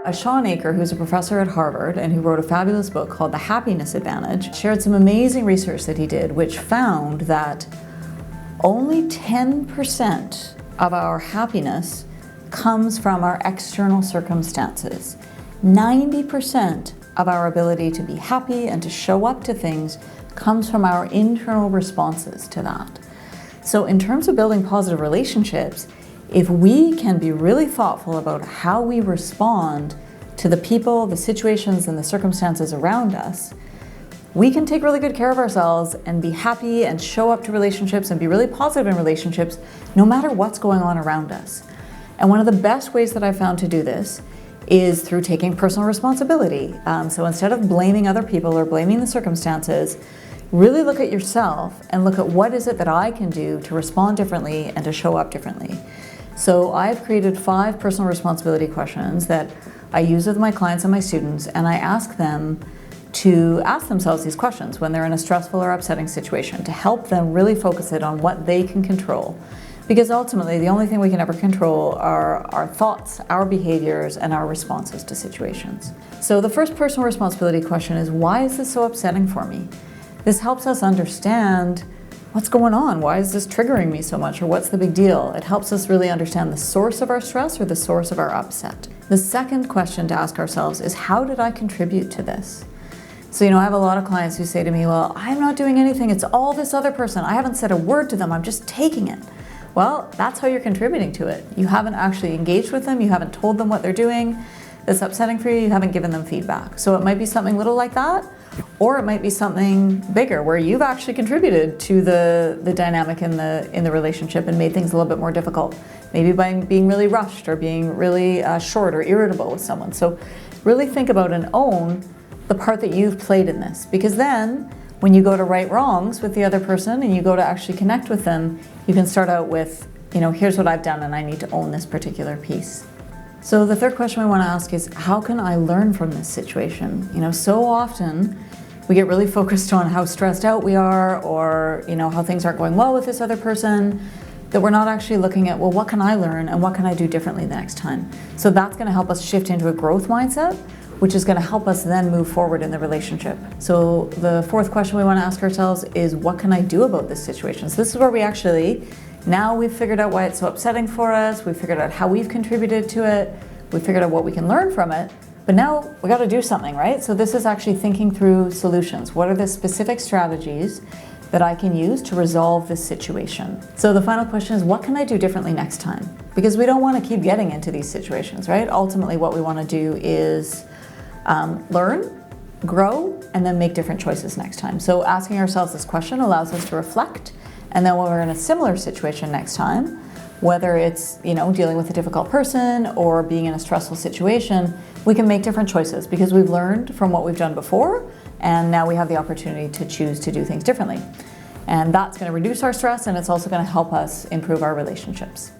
Sean Aker, who's a professor at Harvard and who wrote a fabulous book called The Happiness Advantage, shared some amazing research that he did, which found that only 10% of our happiness comes from our external circumstances. 90% of our ability to be happy and to show up to things comes from our internal responses to that. So in terms of building positive relationships, if we can be really thoughtful about how we respond to the people, the situations, and the circumstances around us, we can take really good care of ourselves and be happy and show up to relationships and be really positive in relationships no matter what's going on around us. And one of the best ways that I've found to do this is through taking personal responsibility. So instead of blaming other people or blaming the circumstances, really look at yourself and look at what is it that I can do to respond differently and to show up differently. So I've created 5 personal responsibility questions that I use with my clients and my students, and I ask them to ask themselves these questions when they're in a stressful or upsetting situation to help them really focus it on what they can control. Because ultimately, the only thing we can ever control are our thoughts, our behaviors, and our responses to situations. So the first personal responsibility question is, why is this so upsetting for me? This helps us understand what's going on? Why is this triggering me so much? Or what's the big deal? It helps us really understand the source of our stress or the source of our upset. The second question to ask ourselves is, how did I contribute to this? So, I have a lot of clients who say to me, well, I'm not doing anything. It's all this other person. I haven't said a word to them. I'm just taking it. Well, that's how you're contributing to it. You haven't actually engaged with them. You haven't told them what they're doing that's upsetting for you. You haven't given them feedback. So it might be something little like that, or it might be something bigger where you've actually contributed to the dynamic in the relationship and made things a little bit more difficult. Maybe by being really rushed or being really short or irritable with someone. So really think about and own the part that you've played in this, because then when you go to right wrongs with the other person and you go to actually connect with them, you can start out with, here's what I've done and I need to own this particular piece. So the third question we want to ask is, how can I learn from this situation? So often we get really focused on how stressed out we are, or how things aren't going well with this other person, that we're not actually looking at, well, what can I learn and what can I do differently the next time? So that's going to help us shift into a growth mindset, which is going to help us then move forward in the relationship. So the fourth question we want to ask ourselves is, what can I do about this situation? So this is where we actually, now we've figured out why it's so upsetting for us, we've figured out how we've contributed to it, we've figured out what we can learn from it, but now we got to do something, right? So this is actually thinking through solutions. What are the specific strategies that I can use to resolve this situation? So the final question is, what can I do differently next time? Because we don't want to keep getting into these situations, right? Ultimately, what we want to do is learn, grow, and then make different choices next time. So asking ourselves this question allows us to reflect, and then when we're in a similar situation next time, whether it's dealing with a difficult person or being in a stressful situation, we can make different choices because we've learned from what we've done before, and now we have the opportunity to choose to do things differently. And that's going to reduce our stress, and it's also going to help us improve our relationships.